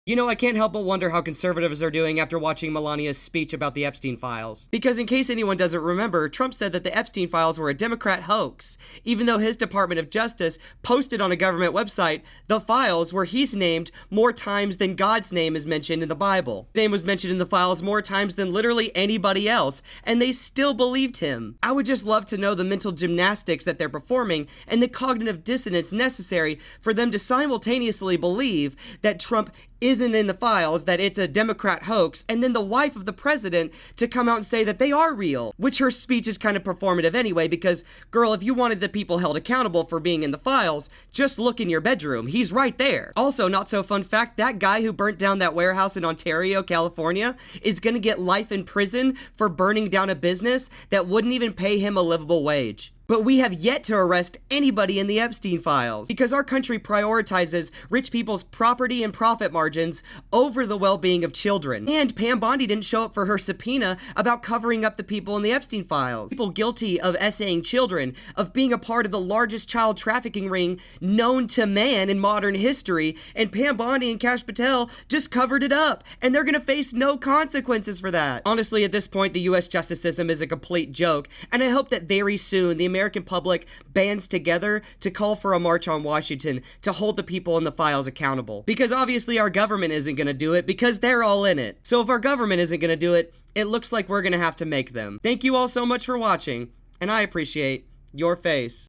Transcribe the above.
You know, I can't help but wonder how conservatives are doing after watching Melania's speech about the Epstein files. Because in case anyone doesn't remember, Trump said that the Epstein files were a Democrat hoax, even though his Department of Justice posted on a government website the files where he's named more times than God's name is mentioned in the Bible. His name was mentioned in the files more times than literally anybody else, and they still believed him. I would just love to know the mental gymnastics that they're performing and the cognitive dissonance necessary for them to simultaneously believe that Trump isn't in the files, that it's a Democrat hoax, and then the wife of the president to come out and say that they are real, which her speech is kind of performative anyway, because, girl, if you wanted the people held accountable for being in the files, just look in your bedroom. He's right there. Also, not so fun fact, that guy who burnt down that warehouse in Ontario, California, is gonna get life in prison for burning down a business that wouldn't even pay him a livable wage. But we have yet to arrest anybody in the Epstein files because our country prioritizes rich people's property and profit margins over the well-being of children. And Pam Bondi didn't show up for her subpoena about covering up the people in the Epstein files. People guilty of essaying children, of being a part of the largest child trafficking ring known to man in modern history, and Pam Bondi and Kash Patel just covered it up, and they're gonna face no consequences for that. Honestly, at this point, the US justice system is a complete joke, and I hope that very soon the American public bands together to call for a march on Washington to hold the people in the files accountable. Because obviously our government isn't gonna do it because they're all in it. So if our government isn't gonna do it, it looks like we're gonna have to make them. Thank you all so much for watching, and I appreciate your face.